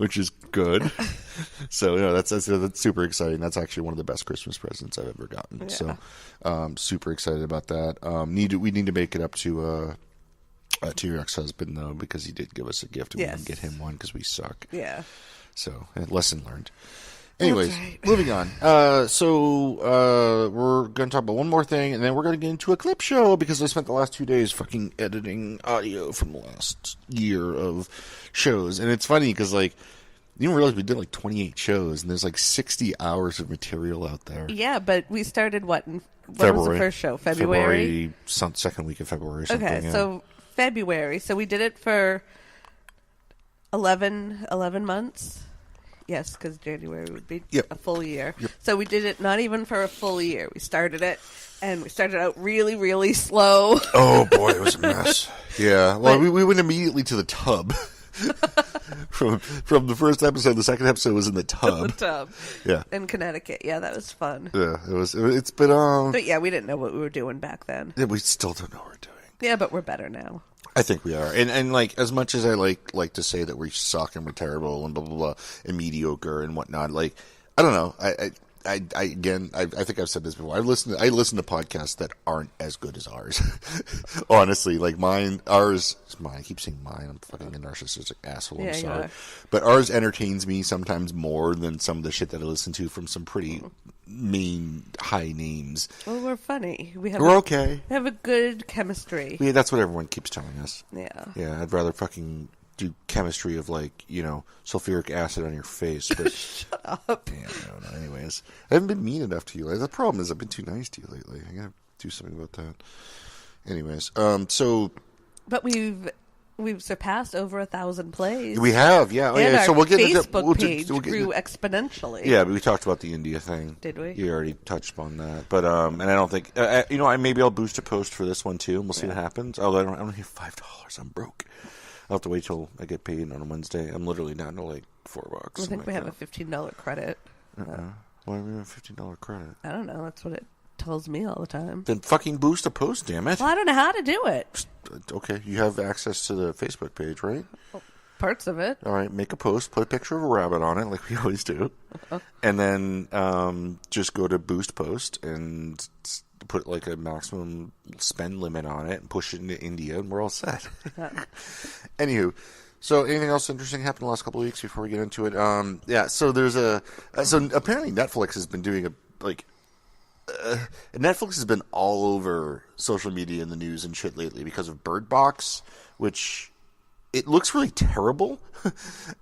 which is good. So that's super exciting. That's actually one of the best Christmas presents I've ever gotten. Yeah. So super excited about that. We need to make it up to your ex-husband though, because he did give us a gift and we didn't get him one because we suck. Yeah. So lesson learned. Anyways, right. moving on. So we're going to talk about one more thing, and then we're going to get into a clip show because I spent the last 2 days fucking editing audio from the last year of shows. And it's funny because, like, you don't realize we did like 28 shows, and there's like 60 hours of material out there. Yeah, but we started when February. was the first show? February? Second week of February or something. Okay, so February. So we did it for 11 months. Yes, because January would be a full year. Yep. So we did it not even for a full year. We started it, and we started out really, really slow. Oh, boy, it was a mess. Yeah. Well, we went immediately to the tub. From the first episode, the second episode was in the tub. The tub. Yeah. In Connecticut. Yeah, that was fun. Yeah, it's been But yeah, we didn't know what we were doing back then. Yeah, we still don't know what we're doing. Yeah, but we're better now. I think we are, and like as much as I like to say that we suck and we're terrible and blah blah blah and mediocre and whatnot, like I don't know, I think I've said this before. I listen to podcasts that aren't as good as ours. Honestly, like ours. I keep saying mine. I'm fucking a narcissistic asshole. I'm sorry, but ours entertains me sometimes more than some of the shit that I listen to from some pretty mean high names. Well, we're funny. We're okay. We have a good chemistry. Yeah, that's what everyone keeps telling us. Yeah. Yeah, I'd rather fucking do chemistry of sulfuric acid on your face. But shut up. Yeah, no. Anyways, I haven't been mean enough to you. The problem is I've been too nice to you lately. I gotta do something about that. Anyways, But we've surpassed over 1,000 plays. We have, yeah. And our so we'll get Facebook page grew exponentially. Yeah, but we talked about the India thing. Did we? You already touched on that, but and I don't think maybe I'll boost a post for this one too, and we'll see what happens. Oh, I don't have $5. I'm broke. I'll have to wait till I get paid on a Wednesday. I'm literally down to like $4. I think we have a $15 credit. Why do we have a $15 credit? I don't know. That's what it tells me all the time. Then fucking boost a post, damn it. Well, I don't know how to do it. Okay, you have access to the Facebook page, right? Well, parts of it. All right, make a post, put a picture of a rabbit on it like we always do. And then just go to boost post and put like a maximum spend limit on it and push it into India, and we're all set. Anywho, so anything else interesting happened the last couple of weeks before we get into it? So there's so apparently Netflix has been doing Netflix has been all over social media and the news and shit lately because of Bird Box, which it looks really terrible.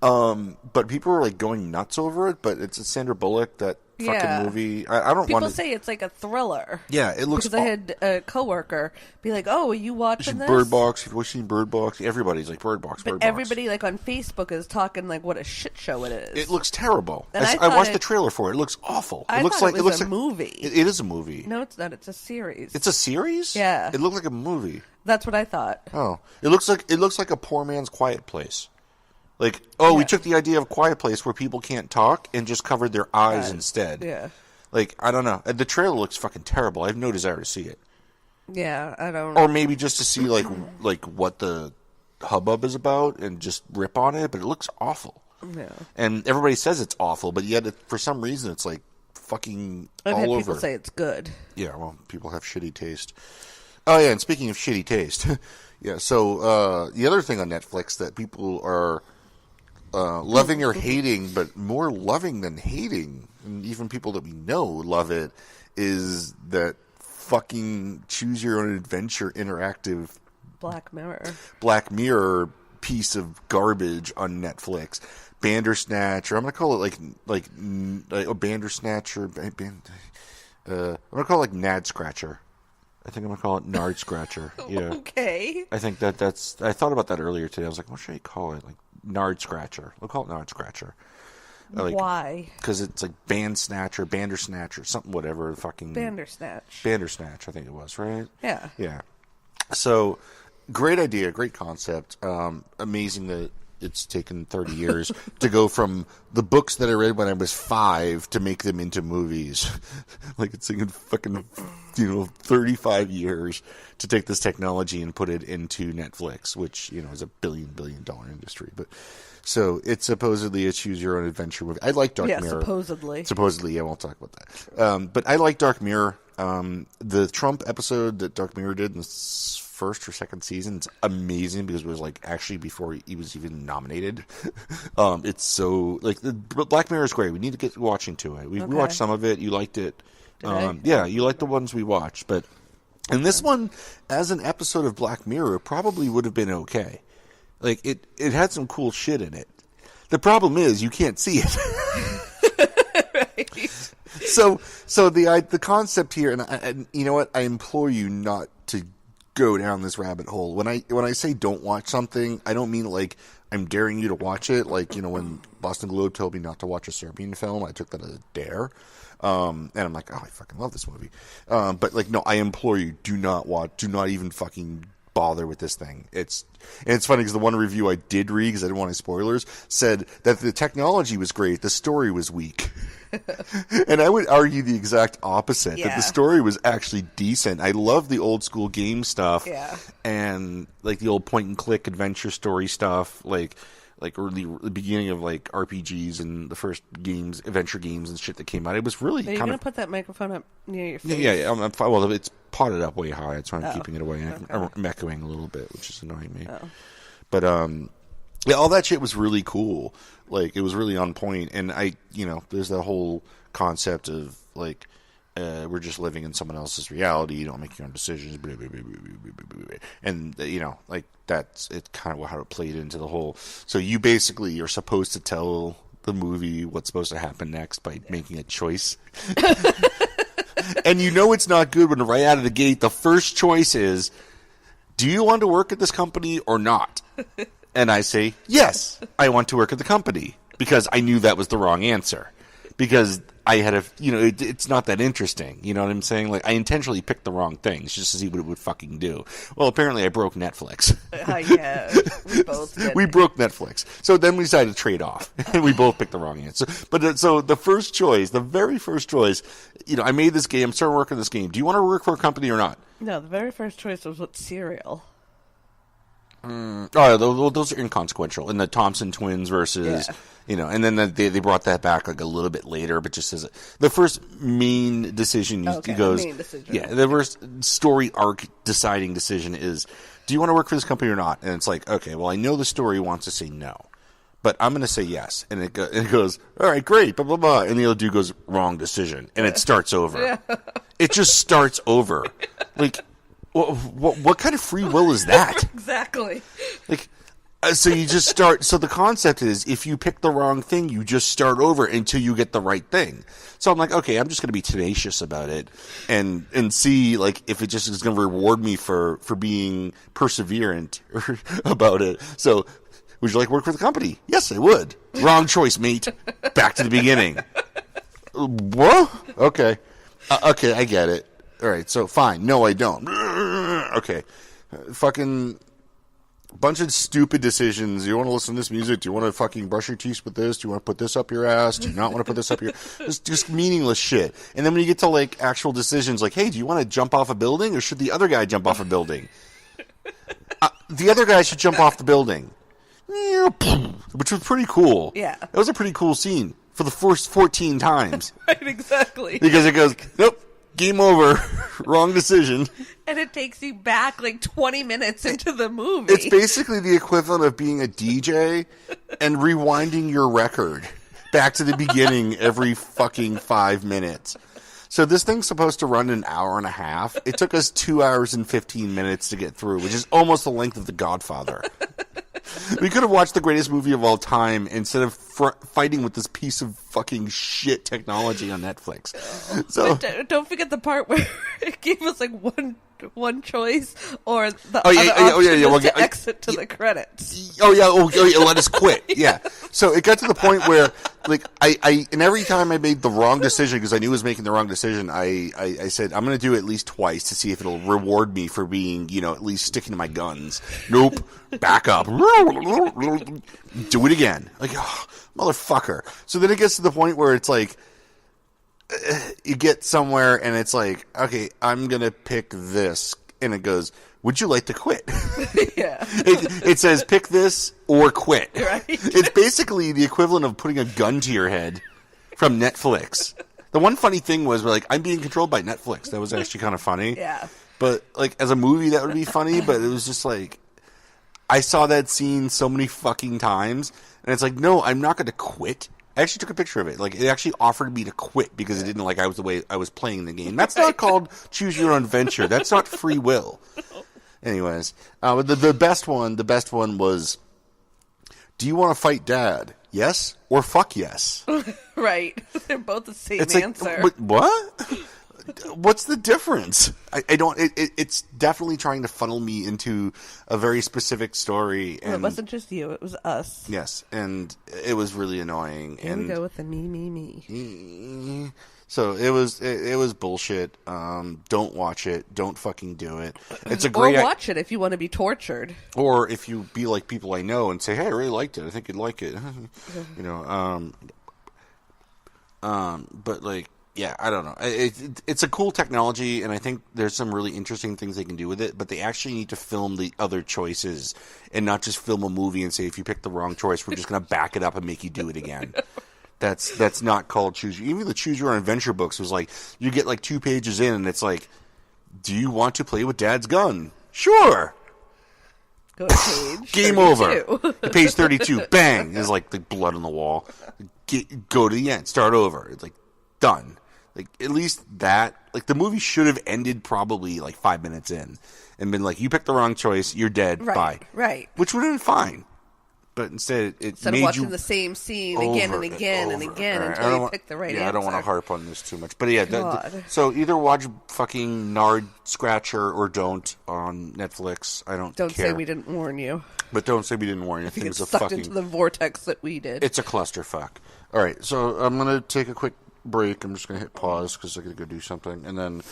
But people are like going nuts over it. But it's a Sandra Bullock, that fucking movie. I don't want to say it's like a thriller. Yeah, it looks. Because I had a coworker be like, "Oh, are you watching this?" Bird Box. Have you seen Bird Box? Everybody's like Bird Box. But everybody like on Facebook is talking like what a shit show it is. It looks terrible. And I watched the trailer for it. It looks awful. It looks like a movie. It is a movie. No, it's not. It's a series. It's a series? Yeah. It looks like a movie. That's what I thought. Oh, it looks like a poor man's Quiet Place. Like, we took the idea of Quiet Place where people can't talk and just covered their eyes instead. Yeah. Like, I don't know. The trailer looks fucking terrible. I have no desire to see it. Yeah, I don't. Or maybe just to see like what the hubbub is about and just rip on it, but it looks awful. Yeah. And everybody says it's awful, but yet for some reason it's like fucking I've all had over. people say it's good. Yeah, well, people have shitty taste. Oh yeah, and speaking of shitty taste, yeah. So the other thing on Netflix that people are loving or hating, but more loving than hating, and even people that we know love it, is that fucking choose your own adventure interactive Black Mirror piece of garbage on Netflix. Bandersnatch, or I'm gonna call it like Bandersnatch, or I'm gonna call it like Nad Scratcher. I think I'm gonna call it Nard Scratcher. Yeah. Okay. I think that's. I thought about that earlier today. I was like, what should I call it? Like Nard Scratcher. We'll call it Nard Scratcher. Why? Because it's like Bandersnatch or Bandersnatch or something, whatever. Fucking Bandersnatch. Bandersnatch, I think it was, right? Yeah. Yeah. So, great idea, great concept. Amazing that it's taken 30 years to go from the books that I read when I was 5 to make them into movies. Like, it's taken fucking, 35 years to take this technology and put it into Netflix, which, is a billion dollar industry. But so it's supposedly a choose your own adventure movie. I like Dark Mirror. Supposedly, yeah, we'll talk about that. But I like Dark Mirror. The Trump episode that Dark Mirror did in the first or second season, it's amazing because it was like actually before he was even nominated. It's so like Black Mirror is great. We need to get watching to it. We watched some of it. You liked it. Yeah, you liked the ones we watched, but and this one, as an episode of Black Mirror, probably would have been okay. Like it had some cool shit in it. The problem is you can't see it. Right. So the concept here, and you know what? I implore you not to go down this rabbit hole. When I say don't watch something, I don't mean like I'm daring you to watch it. Like, when Boston Globe told me not to watch a Serbian film, I took that as a dare. And I'm like, oh, I fucking love this movie. But like, no, I implore you, do not even fucking bother with this thing. It's funny because the one review I did read, because I didn't want any spoilers, said that the technology was great, the story was weak. And I would argue the exact opposite, that the story was actually decent. I love the old school game stuff, and like the old point and click adventure story stuff, like early the beginning of like RPGs and the first games, adventure games and shit that came out. It was really. Are you gonna put that microphone up near your face? Yeah. I'm fine. Well, it's potted up way high. That's why I'm keeping it away. Okay. I'm echoing a little bit, which is annoying me. Oh. But yeah, all that shit was really cool. Like, it was really on point. And there's that whole concept of like, we're just living in someone else's reality. You don't make your own decisions. Blah, blah, blah, blah, blah, blah, blah. And like that's it. Kind of how it played into the whole. So you basically are supposed to tell the movie what's supposed to happen next by making a choice. And it's not good when right out of the gate the first choice is, do you want to work at this company or not? And I say, yes, I want to work at the company, because I knew that was the wrong answer. Because I had it's not that interesting. You know what I'm saying? Like, I intentionally picked the wrong things just to see what it would fucking do. Well, apparently I broke Netflix. Yeah, we both did. We broke Netflix. So then we decided to trade off. And we both picked the wrong answer. But so the first choice, the very first choice, I made this game, I'm starting working on this game. Do you want to work for a company or not? No, the very first choice was with cereal. Those are inconsequential. And the Thompson twins versus, and then they brought that back like a little bit later, but just as the first main decision the first story arc deciding decision is, do you want to work for this company or not? And it's like, okay, well, I know the story wants to say no, but I'm going to say yes. And it goes, all right, great, blah, blah, blah. And the other dude goes, wrong decision. And it starts over. Yeah. It just starts over. Like, what kind of free will is that? Exactly. Like, so you just start. So the concept is, if you pick the wrong thing, you just start over until you get the right thing. So I'm like, okay, I'm just going to be tenacious about it and see like if it just is going to reward me for being perseverant about it. So, would you like to work for the company? Yes, I would. Wrong choice, mate. Back to the beginning. What? Okay. Okay, I get it. All right, so fine. No, I don't. Okay. Fucking bunch of stupid decisions. Do you want to listen to this music? Do you want to fucking brush your teeth with this? Do you want to put this up your ass? Do you not want to put this up your... Just meaningless shit. And then when you get to, like, actual decisions, like, hey, do you want to jump off a building, or should the other guy jump off a building? The other guy should jump off the building. Which was pretty cool. Yeah. That was a pretty cool scene for the first 14 times. Right, exactly. Because it goes, nope. Game over. Wrong decision. And it takes you back like 20 minutes into the movie. It's basically the equivalent of being a DJ and rewinding your record back to the beginning every fucking 5 minutes. So this thing's supposed to run an hour and a half. It took us 2 hours and 15 minutes to get through, which is almost the length of The Godfather. We could have watched the greatest movie of all time instead of fighting with this piece of fucking shit technology on Netflix. So don't forget the part where it gave us like one choice, or the other option to exit to the credits. Oh yeah, let us quit. Yeah. So it got to the point where and every time I made the wrong decision, because I knew I was making the wrong decision, I said, I'm going to do it at least twice to see if it'll reward me for being, at least sticking to my guns. Nope. Back up. Do it again. Like, oh, motherfucker. So then it gets to the point where it's like, you get somewhere and it's like, okay, I'm going to pick this. And it goes, would you like to quit? Yeah. It says pick this or quit. Right. It's basically the equivalent of putting a gun to your head from Netflix. The one funny thing was, like, I'm being controlled by Netflix. That was actually kind of funny. Yeah. But, like, as a movie, that would be funny. But it was just like, I saw that scene so many fucking times. And it's like, no, I'm not going to quit. I actually took a picture of it. Like, it actually offered me to quit because it didn't like the way I was playing the game. That's not called choose your own adventure. That's not free will. Anyways, the best one was, do you want to fight Dad? Yes or fuck yes? Right. They're both the same answer. Like, what? What's the difference? I don't. It's definitely trying to funnel me into a very specific story. And well, it wasn't just you; it was us. Yes, and it was really annoying. Here we go with the me. So it was bullshit. Don't watch it. Don't fucking do it. It's a great. Or watch it if you want to be tortured. Or if you be like people I know and say, "Hey, I really liked it. I think you'd like it." But like. Yeah, I don't know. It's a cool technology, and I think there's some really interesting things they can do with it, but they actually need to film the other choices and not just film a movie and say, if you pick the wrong choice, we're just going to back it up and make you do it again. That's not called choose. Even the Choose Your Own Adventure books was like, you get like 2 pages in, and it's like, do you want to play with Dad's gun? Sure. Go to page Game 32. over. Page 32, bang, there's like the blood on the wall. Go to the end, start over. It's like, done. Like, at least that, like, the movie should have ended probably, like, 5 minutes in and been like, you picked the wrong choice, you're dead, bye. Right. Which would have been fine. But instead, instead made of watching you the same scene again and again and again until you pick the right answer. I don't want to harp on this too much. But yeah, so either watch fucking Nard Scratcher or don't on Netflix. I don't care. Don't say we didn't warn you. But don't say we didn't warn you. You get sucked into the vortex that we did. It's a clusterfuck. All right, so I'm going to take a quick break. I'm just going to hit pause because I got to go do something, and then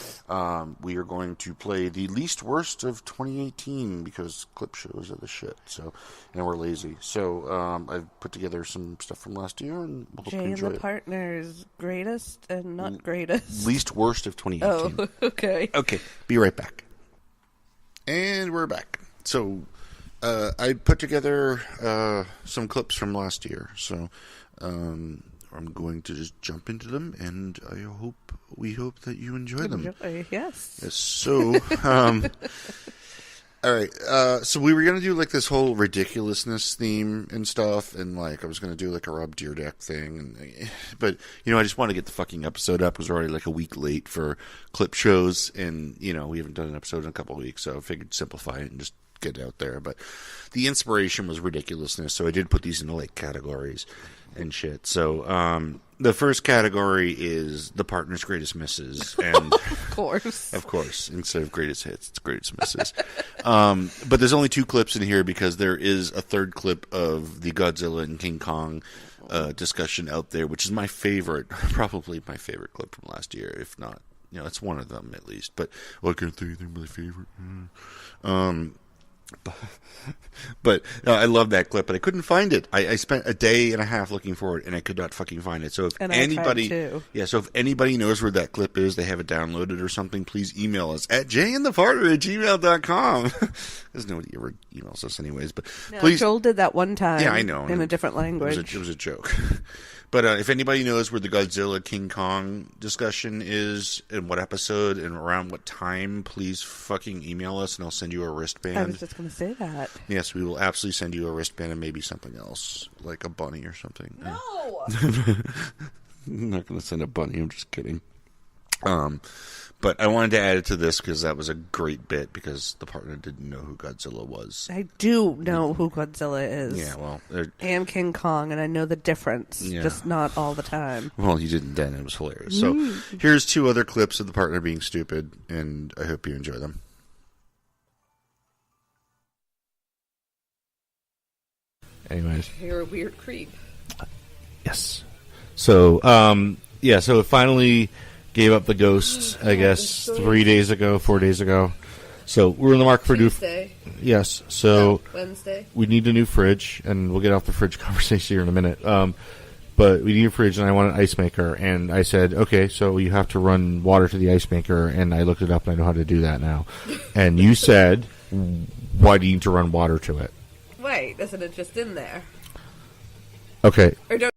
we are going to play the least worst of 2018 because clip shows are the shit. So, and we're lazy. So I've put together some stuff from last year, and we'll hope you enjoy it. the Partners, greatest and not greatest. Least worst of 2018. Oh, okay. Okay, be right back. And we're back. So I put together some clips from last year. So. I'm going to just jump into them, and we hope that you enjoy them. Yes. So, all right. So we were going to do like this whole ridiculousness theme and stuff, and like I was going to do like a Rob Dyrdek thing, but I just want to get the fucking episode up. It was already like a week late for clip shows, and we haven't done an episode in a couple of weeks, so I figured simplify it and just get it out there. But the inspiration was ridiculousness, so I did put these into like categories and shit. So the first category is the partner's greatest misses, and of course, instead of greatest hits, it's greatest misses. But there's only 2 clips in here because there is a third clip of the Godzilla and King Kong discussion out there, which is my favorite, probably my favorite clip from last year, if not, it's one of them at least. But I can't say anything my favorite. But I love that clip, but I couldn't find it. I spent a day and a half looking for it, and I could not fucking find it. So if anybody, so if anybody knows where that clip is, they have it downloaded or something, please email us at jandthepartner@gmail.com. Because nobody ever emails us anyways. But please, Joel did that one time. Yeah, I know. In a different language. It was a joke. But if anybody knows where the Godzilla King Kong discussion is, and what episode, and around what time, please fucking email us, and I'll send you a wristband. I was just going to say that. Yes, we will absolutely send you a wristband and maybe something else, like a bunny or something. No! I'm not going to send a bunny. I'm just kidding. But I wanted to add it to this because that was a great bit because the partner didn't know who Godzilla was. I do know who Godzilla is. Yeah, well. And King Kong, and I know the difference, just not all the time. Well, you didn't then. It was hilarious. So here's 2 other clips of the partner being stupid, and I hope you enjoy them. Anyways. You're a weird creep. Yes. So, so it finally gave up the ghost, I guess, 4 days ago. So we're in the market for Tuesday. Yes. So Wednesday. We need a new fridge, and we'll get off the fridge conversation here in a minute. But we need a fridge, and I want an ice maker. And I said, okay, so you have to run water to the ice maker, and I looked it up, and I know how to do that now. And you said, why do you need to run water to it? Wait, isn't it just in there? Okay. Or don't